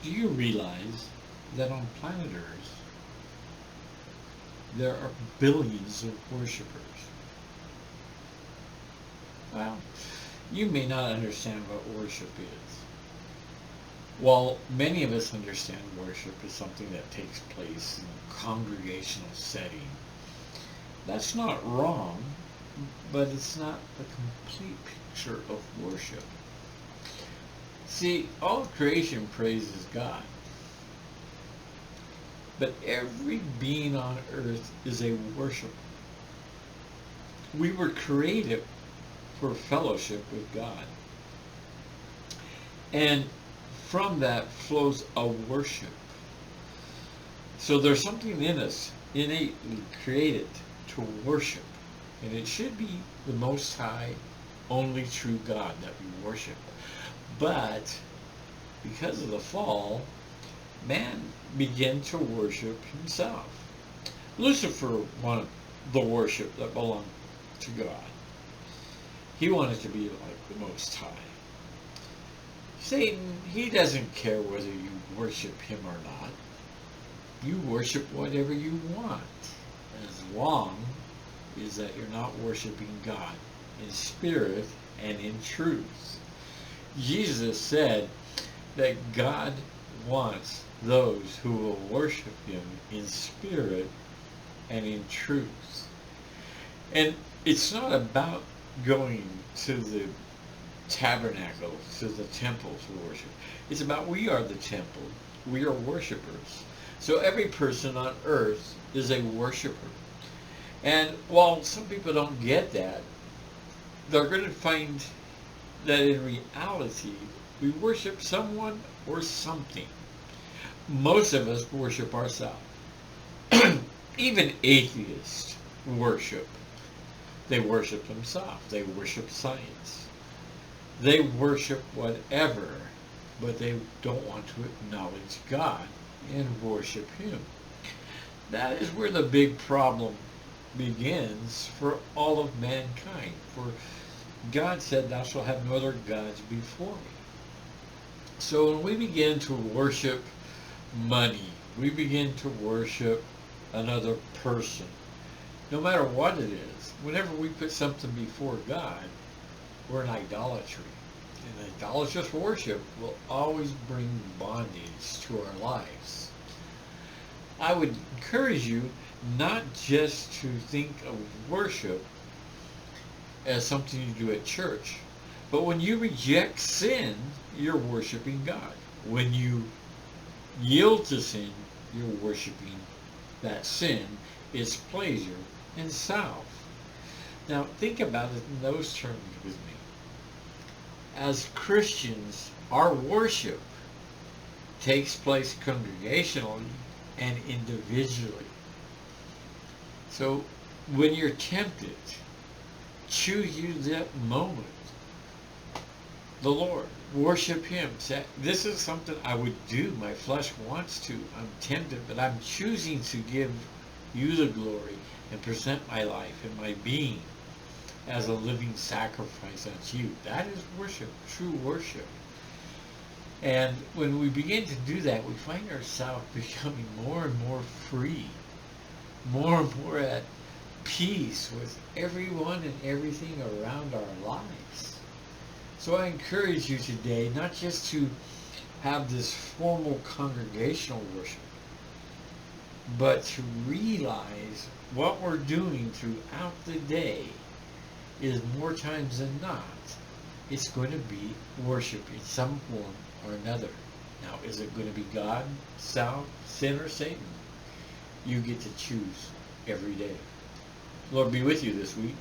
Do you realize that on planet Earth there are billions of worshippers? Well, you may not understand what worship is. While many of us understand worship is something that takes place in a congregational setting, that's not wrong, but it's not the complete picture of worship. See, all of creation praises God, but every being on earth is a worshiper. We were created for fellowship with God. And from that flows a worship. So there's something in us innately created to worship. And it should be the Most High, only true God that we worship. But because of the fall, man began to worship himself. Lucifer wanted the worship that belonged to God. He wanted to be like the Most High. Satan, he doesn't care whether you worship him or not. You worship whatever you want, as long as that you're not worshiping God in spirit and in truth. Jesus said that God wants those who will worship him in spirit and in truth. And it's not about going to the tabernacle, to the temple to worship. It's about we are the temple. We are worshipers. So every person on earth is a worshiper. And while some people don't get that, they're going to find that in reality, we worship someone or something. Most of us worship ourselves. Even atheists worship. They worship themselves. They worship science. They worship whatever, but they don't want to acknowledge God and worship him. That is where the big problem begins for all of mankind. For God said, thou shalt have no other gods before me. So when we begin to worship money, we begin to worship another person, no matter what it is, whenever we put something before God, we're in idolatry. And idolatrous worship will always bring bondage to our lives. I would encourage you not just to think of worship as something you do at church, but when you reject sin, you're worshiping God. When you yield to sin, you're worshiping that sin, its pleasure, and self. Now think about it in those terms with me. As Christians, our worship takes place congregationally and individually. So when you're tempted, choose you that moment the Lord. Worship him. Say, this is something I would do. My flesh wants to. I'm tempted, but I'm choosing to give you the glory and present my life and my being as a living sacrifice unto you. That is worship, true worship. And when we begin to do that, we find ourselves becoming more and more free, more and more at peace with everyone and everything around our lives. So I encourage you today not just to have this formal congregational worship, but to realize what we're doing throughout the day is more times than not, it's going to be worship in some form or another. Now, is it going to be God, self, sin, or Satan? You get to choose every day. Lord be with you this week.